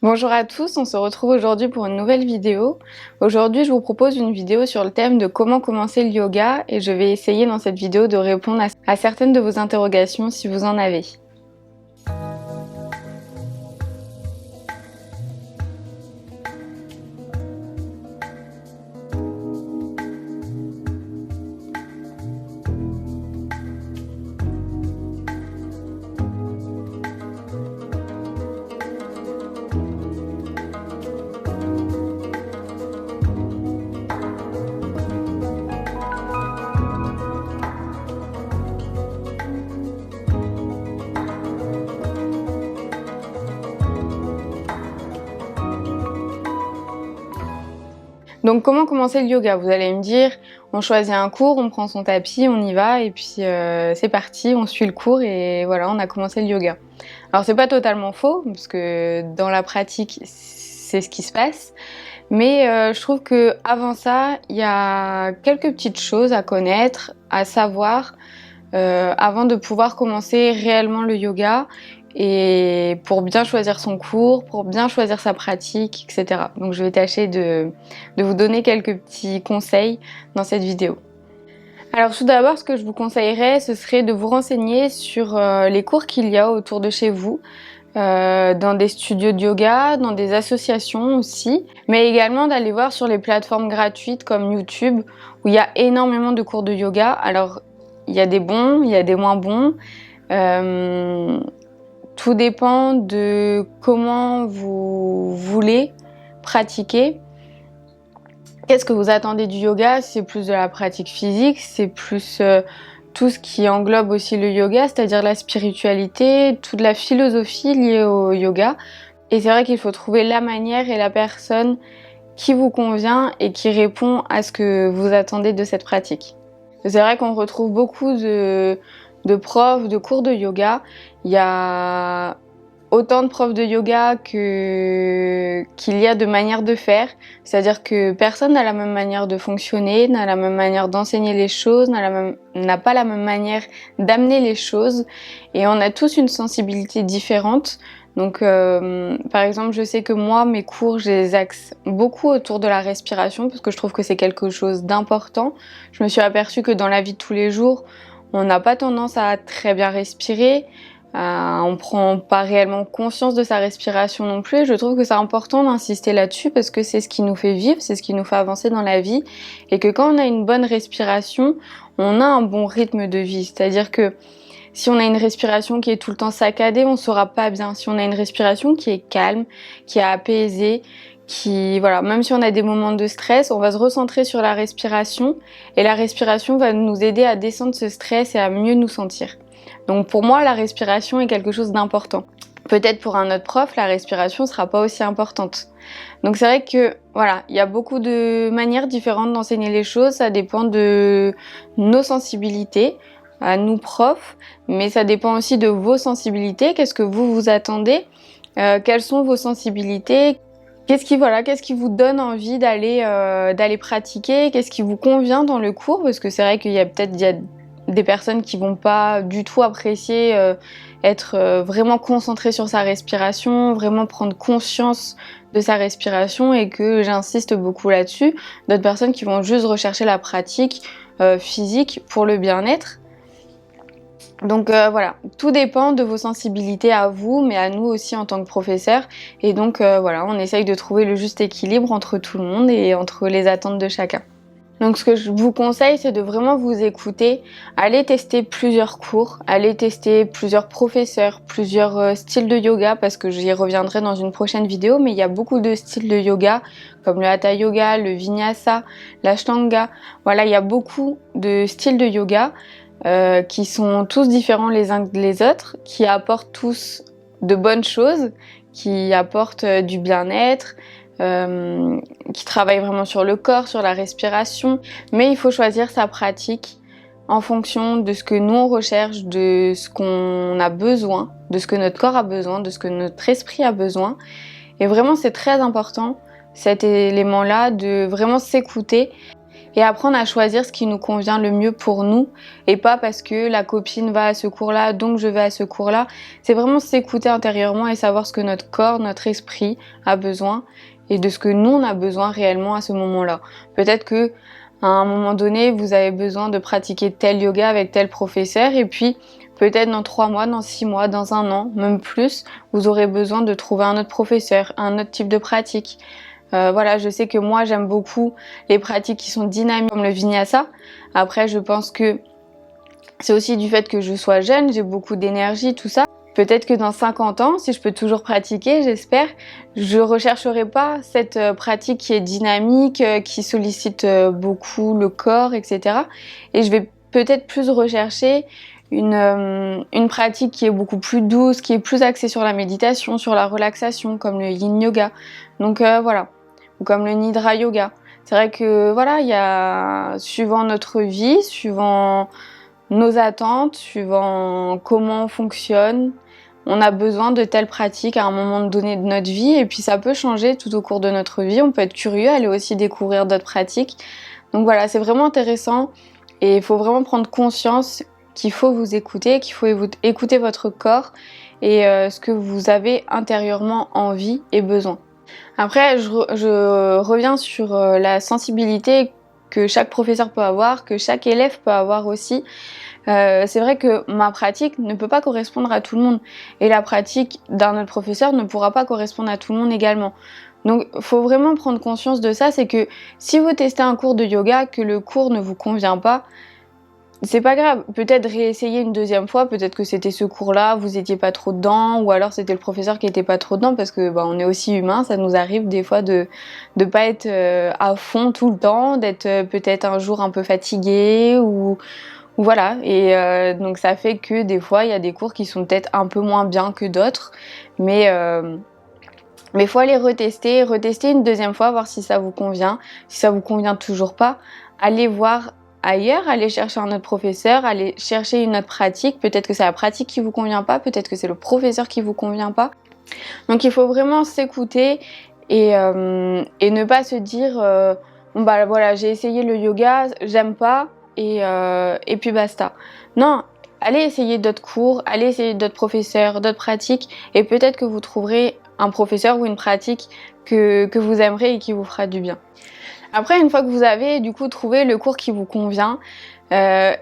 Bonjour à tous, on se retrouve aujourd'hui pour une nouvelle vidéo. Aujourd'hui, je vous propose une vidéo sur le thème de comment commencer le yoga et je vais essayer dans cette vidéo de répondre à certaines de vos interrogations si vous en avez. Donc comment commencer le yoga? Vous allez me dire, on choisit un cours, on prend son tapis, on y va et puis c'est parti, on suit le cours et voilà, on a commencé le yoga. Alors c'est pas totalement faux parce que dans la pratique, c'est ce qui se passe. Mais je trouve que avant ça, il y a quelques petites choses à connaître, à savoir avant de pouvoir commencer réellement le yoga et pour bien choisir son cours, pour bien choisir sa pratique, etc. Donc je vais tâcher de vous donner quelques petits conseils dans cette vidéo. Alors tout d'abord, ce que je vous conseillerais, ce serait de vous renseigner sur les cours qu'il y a autour de chez vous, dans des studios de yoga, dans des associations aussi, mais également d'aller voir sur les plateformes gratuites comme YouTube, où il y a énormément de cours de yoga. Alors il y a des bons, il y a des moins bons. Tout dépend de comment vous voulez pratiquer. Qu'est-ce que vous attendez du yoga? C'est plus de la pratique physique, c'est plus tout ce qui englobe aussi le yoga, c'est-à-dire la spiritualité, toute la philosophie liée au yoga. Et c'est vrai qu'il faut trouver la manière et la personne qui vous convient et qui répond à ce que vous attendez de cette pratique. C'est vrai qu'on retrouve beaucoup de profs, de cours de yoga. Il y a autant de profs de yoga qu'il y a de manières de faire. C'est-à-dire que personne n'a la même manière de fonctionner, n'a la même manière d'enseigner les choses, n'a pas la même manière d'amener les choses. Et on a tous une sensibilité différente. Donc par exemple, je sais que moi, mes cours, je les axe beaucoup autour de la respiration parce que je trouve que c'est quelque chose d'important. Je me suis aperçue que dans la vie de tous les jours, on n'a pas tendance à très bien respirer. On prend pas réellement conscience de sa respiration non plus. Et je trouve que c'est important d'insister là-dessus parce que c'est ce qui nous fait vivre, c'est ce qui nous fait avancer dans la vie. Et que quand on a une bonne respiration, on a un bon rythme de vie. C'est-à-dire que si on a une respiration qui est tout le temps saccadée, on sera pas bien. Si on a une respiration qui est calme, qui est apaisée, voilà, même si on a des moments de stress, on va se recentrer sur la respiration et la respiration va nous aider à descendre ce stress et à mieux nous sentir. Donc pour moi, la respiration est quelque chose d'important. Peut-être pour un autre prof, la respiration sera pas aussi importante. Donc c'est vrai que voilà, il y a beaucoup de manières différentes d'enseigner les choses, ça dépend de nos sensibilités à nous profs, mais ça dépend aussi de vos sensibilités. Qu'est-ce que vous attendez? Quelles sont vos sensibilités? Qu'est-ce qui vous donne envie d'aller pratiquer? Qu'est-ce qui vous convient dans le cours? Parce que c'est vrai qu'il y a des personnes qui vont pas du tout apprécier être vraiment concentrées sur sa respiration, vraiment prendre conscience de sa respiration et que j'insiste beaucoup là-dessus. D'autres personnes qui vont juste rechercher la pratique physique pour le bien-être. Donc voilà, tout dépend de vos sensibilités à vous, mais à nous aussi en tant que professeurs. Et donc voilà, on essaye de trouver le juste équilibre entre tout le monde et entre les attentes de chacun. Donc ce que je vous conseille, c'est de vraiment vous écouter, aller tester plusieurs cours, aller tester plusieurs professeurs, plusieurs styles de yoga, parce que j'y reviendrai dans une prochaine vidéo, mais il y a beaucoup de styles de yoga, comme le Hatha Yoga, le Vinyasa, l'Ashtanga. Voilà, il y a beaucoup de styles de yoga qui sont tous différents les uns des autres, qui apportent tous de bonnes choses, qui apportent du bien-être, qui travaille vraiment sur le corps, sur la respiration, mais il faut choisir sa pratique en fonction de ce que nous on recherche, de ce qu'on a besoin, de ce que notre corps a besoin, de ce que notre esprit a besoin. Et vraiment c'est très important cet élément-là de vraiment s'écouter et apprendre à choisir ce qui nous convient le mieux pour nous et pas parce que la copine va à ce cours-là, donc je vais à ce cours-là. C'est vraiment s'écouter intérieurement et savoir ce que notre corps, notre esprit a besoin et de ce que nous on a besoin réellement à ce moment-là. Peut-être que à un moment donné, vous avez besoin de pratiquer tel yoga avec tel professeur et puis peut-être dans 3 mois, dans 6 mois, dans 1 an, même plus, vous aurez besoin de trouver un autre professeur, un autre type de pratique. Voilà, je sais que moi j'aime beaucoup les pratiques qui sont dynamiques comme le vinyasa. Après, je pense que c'est aussi du fait que je sois jeune, j'ai beaucoup d'énergie, tout ça. Peut-être que dans 50 ans, si je peux toujours pratiquer, j'espère, je rechercherai pas cette pratique qui est dynamique, qui sollicite beaucoup le corps, etc. Et je vais peut-être plus rechercher une pratique qui est beaucoup plus douce, qui est plus axée sur la méditation, sur la relaxation, comme le yin yoga. Donc voilà, ou comme le nidra yoga. C'est vrai que voilà, il y a suivant notre vie, suivant nos attentes, suivant comment on fonctionne, on a besoin de telles pratiques à un moment donné de notre vie et puis ça peut changer tout au cours de notre vie. On peut être curieux, aller aussi découvrir d'autres pratiques. Donc voilà, c'est vraiment intéressant et il faut vraiment prendre conscience qu'il faut vous écouter, qu'il faut écouter votre corps et ce que vous avez intérieurement envie et besoin. Après, je reviens sur la sensibilité que chaque professeur peut avoir, que chaque élève peut avoir aussi. C'est vrai que ma pratique ne peut pas correspondre à tout le monde et la pratique d'un autre professeur ne pourra pas correspondre à tout le monde également. Donc faut vraiment prendre conscience de ça, c'est que si vous testez un cours de yoga, que le cours ne vous convient pas, c'est pas grave, peut-être réessayer une deuxième fois, peut-être que c'était ce cours-là, vous étiez pas trop dedans, ou alors c'était le professeur qui était pas trop dedans, parce que on est aussi humain, ça nous arrive des fois de pas être à fond tout le temps, d'être peut-être un jour un peu fatigué, ou voilà, et donc ça fait que des fois il y a des cours qui sont peut-être un peu moins bien que d'autres, mais faut aller retester une deuxième fois, voir si ça vous convient. Si ça vous convient toujours pas, allez voir ailleurs, allez chercher un autre professeur, allez chercher une autre pratique. Peut-être que c'est la pratique qui vous convient pas, peut-être que c'est le professeur qui vous convient pas. Donc il faut vraiment s'écouter et ne pas se dire bon bah voilà, j'ai essayé le yoga, j'aime pas et puis basta. Non, allez essayer d'autres cours, allez essayer d'autres professeurs, d'autres pratiques et peut-être que vous trouverez un professeur ou une pratique que vous aimerez et qui vous fera du bien. Après, une fois que vous avez du coup trouvé le cours qui vous convient, ce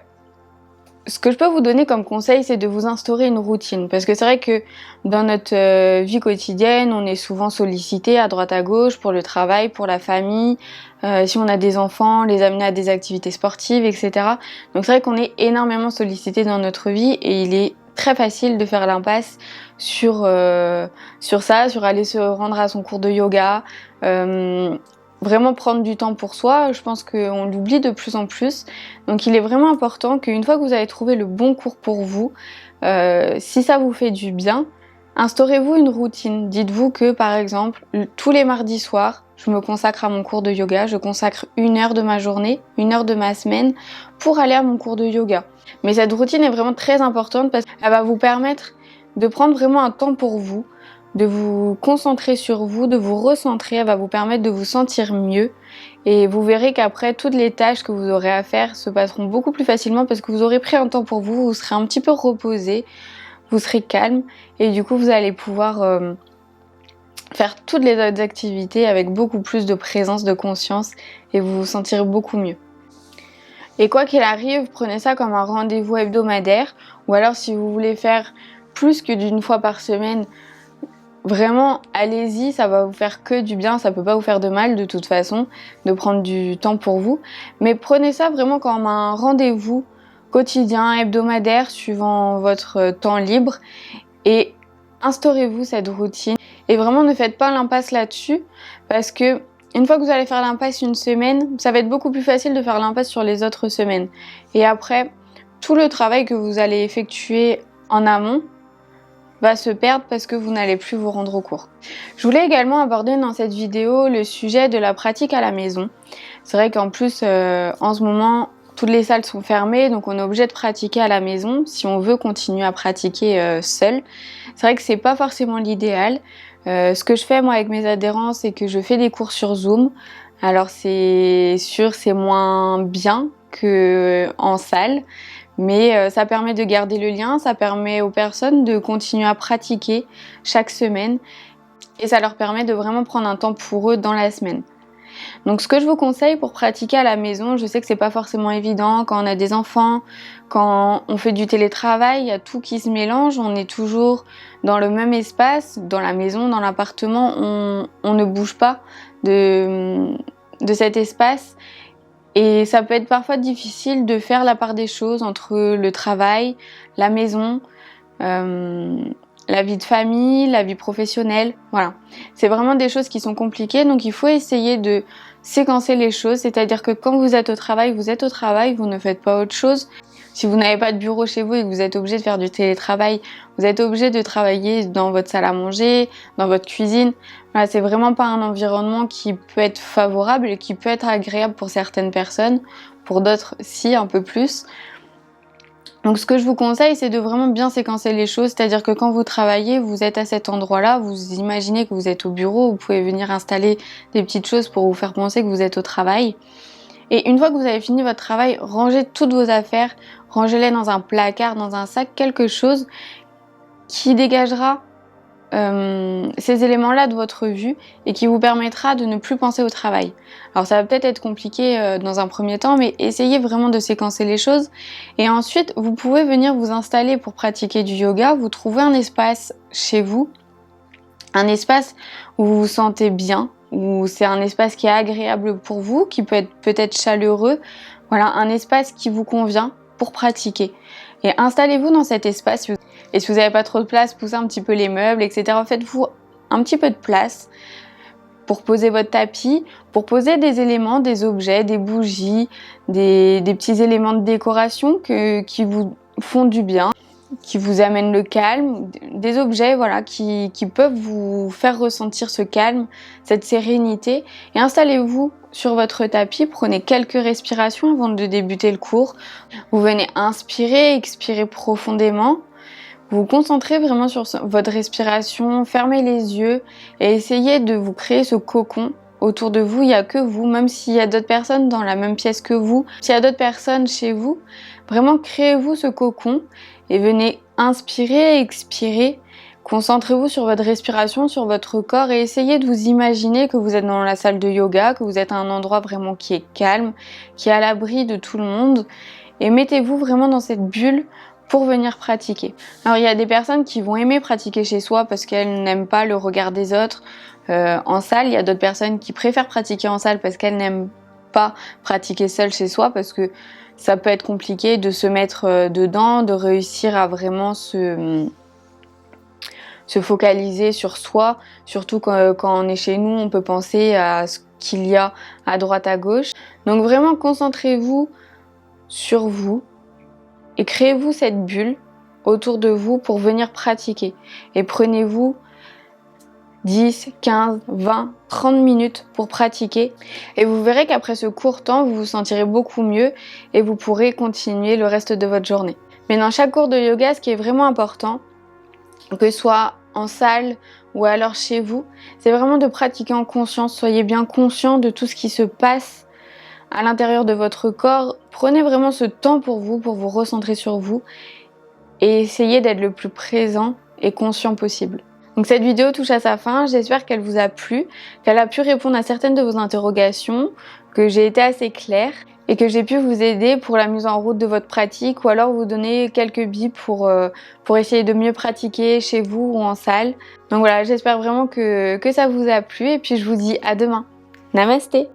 que je peux vous donner comme conseil, c'est de vous instaurer une routine. Parce que c'est vrai que dans notre vie quotidienne, on est souvent sollicité à droite à gauche pour le travail, pour la famille, si on a des enfants, les amener à des activités sportives, etc. Donc c'est vrai qu'on est énormément sollicité dans notre vie et il est très facile de faire l'impasse sur ça, sur aller se rendre à son cours de yoga, vraiment prendre du temps pour soi. Je pense qu'on l'oublie de plus en plus. Donc il est vraiment important qu'une fois que vous avez trouvé le bon cours pour vous, si ça vous fait du bien, instaurez-vous une routine. Dites-vous que par exemple, tous les mardis soirs, je me consacre à mon cours de yoga, je consacre 1 heure de ma journée, 1 heure de ma semaine pour aller à mon cours de yoga. Mais cette routine est vraiment très importante parce qu'elle va vous permettre de prendre vraiment un temps pour vous, de vous concentrer sur vous, de vous recentrer, elle va vous permettre de vous sentir mieux et vous verrez qu'après toutes les tâches que vous aurez à faire se passeront beaucoup plus facilement parce que vous aurez pris un temps pour vous, vous serez un petit peu reposé, vous serez calme et du coup vous allez pouvoir faire toutes les autres activités avec beaucoup plus de présence, de conscience et vous vous sentirez beaucoup mieux. Et quoi qu'il arrive, prenez ça comme un rendez-vous hebdomadaire ou alors si vous voulez faire plus que d'1 fois par semaine, vraiment, allez-y, ça va vous faire que du bien, ça peut pas vous faire de mal de toute façon, de prendre du temps pour vous. Mais prenez ça vraiment comme un rendez-vous quotidien, hebdomadaire, suivant votre temps libre. Et instaurez-vous cette routine. Et vraiment, ne faites pas l'impasse là-dessus, parce que une fois que vous allez faire l'impasse une semaine, ça va être beaucoup plus facile de faire l'impasse sur les autres semaines. Et après, tout le travail que vous allez effectuer en amont va se perdre parce que vous n'allez plus vous rendre au cours. Je voulais également aborder dans cette vidéo le sujet de la pratique à la maison. C'est vrai qu'en plus, en ce moment, toutes les salles sont fermées, donc on est obligé de pratiquer à la maison si on veut continuer à pratiquer seul. C'est vrai que c'est pas forcément l'idéal. Ce que je fais moi avec mes adhérents, c'est que je fais des cours sur Zoom. Alors c'est sûr, c'est moins bien qu'en salle, mais ça permet de garder le lien, ça permet aux personnes de continuer à pratiquer chaque semaine et ça leur permet de vraiment prendre un temps pour eux dans la semaine. Donc ce que je vous conseille pour pratiquer à la maison, je sais que c'est pas forcément évident quand on a des enfants, quand on fait du télétravail, il y a tout qui se mélange, on est toujours dans le même espace, dans la maison, dans l'appartement, on ne bouge pas de cet espace et ça peut être parfois difficile de faire la part des choses entre le travail, la maison, la vie de famille, la vie professionnelle, voilà. C'est vraiment des choses qui sont compliquées, donc il faut essayer de séquencer les choses, c'est-à-dire que quand vous êtes au travail, vous êtes au travail, vous ne faites pas autre chose. Si vous n'avez pas de bureau chez vous et que vous êtes obligé de faire du télétravail, vous êtes obligé de travailler dans votre salle à manger, dans votre cuisine. Voilà, c'est vraiment pas un environnement qui peut être favorable et qui peut être agréable pour certaines personnes, pour d'autres si, un peu plus. Donc ce que je vous conseille, c'est de vraiment bien séquencer les choses, c'est-à-dire que quand vous travaillez, vous êtes à cet endroit-là, vous imaginez que vous êtes au bureau, vous pouvez venir installer des petites choses pour vous faire penser que vous êtes au travail. Et une fois que vous avez fini votre travail, rangez toutes vos affaires, rangez-les dans un placard, dans un sac, quelque chose qui dégagera ces éléments-là de votre vue et qui vous permettra de ne plus penser au travail. Alors ça va peut-être être compliqué dans un premier temps, mais essayez vraiment de séquencer les choses. Et ensuite, vous pouvez venir vous installer pour pratiquer du yoga. Vous trouvez un espace chez vous, un espace où vous vous sentez bien, où c'est un espace qui est agréable pour vous, qui peut être peut-être chaleureux. Voilà, un espace qui vous convient pour pratiquer. Et installez-vous dans cet espace. Et si vous n'avez pas trop de place, poussez un petit peu les meubles, etc. Faites-vous un petit peu de place pour poser votre tapis, pour poser des éléments, des objets, des bougies, des petits éléments de décoration qui vous font du bien, qui vous amènent le calme, des objets voilà, qui peuvent vous faire ressentir ce calme, cette sérénité. Et installez-vous sur votre tapis, prenez quelques respirations avant de débuter le cours. Vous venez inspirer, expirer profondément. Vous vous concentrez vraiment sur votre respiration, fermez les yeux et essayez de vous créer ce cocon. Autour de vous, il n'y a que vous, même s'il y a d'autres personnes dans la même pièce que vous, s'il y a d'autres personnes chez vous, vraiment créez-vous ce cocon et venez inspirer, expirer. Concentrez-vous sur votre respiration, sur votre corps et essayez de vous imaginer que vous êtes dans la salle de yoga, que vous êtes à un endroit vraiment qui est calme, qui est à l'abri de tout le monde et mettez-vous vraiment dans cette bulle pour venir pratiquer. Alors il y a des personnes qui vont aimer pratiquer chez soi parce qu'elles n'aiment pas le regard des autres en salle. Il y a d'autres personnes qui préfèrent pratiquer en salle parce qu'elles n'aiment pas pratiquer seule chez soi parce que ça peut être compliqué de se mettre dedans, de réussir à vraiment se focaliser sur soi, surtout quand on est chez nous, on peut penser à ce qu'il y a à droite à gauche. Donc vraiment concentrez-vous sur vous et créez-vous cette bulle autour de vous pour venir pratiquer. Et prenez-vous 10, 15, 20, 30 minutes pour pratiquer. Et vous verrez qu'après ce court temps, vous vous sentirez beaucoup mieux et vous pourrez continuer le reste de votre journée. Mais dans chaque cours de yoga, ce qui est vraiment important, que ce soit en salle ou alors chez vous, c'est vraiment de pratiquer en conscience. Soyez bien conscient de tout ce qui se passe à l'intérieur de votre corps. Prenez vraiment ce temps pour vous recentrer sur vous et essayez d'être le plus présent et conscient possible. Donc cette vidéo touche à sa fin, j'espère qu'elle vous a plu, qu'elle a pu répondre à certaines de vos interrogations, que j'ai été assez claire et que j'ai pu vous aider pour la mise en route de votre pratique ou alors vous donner quelques billes pour essayer de mieux pratiquer chez vous ou en salle. Donc voilà, j'espère vraiment que ça vous a plu et puis je vous dis à demain. Namasté!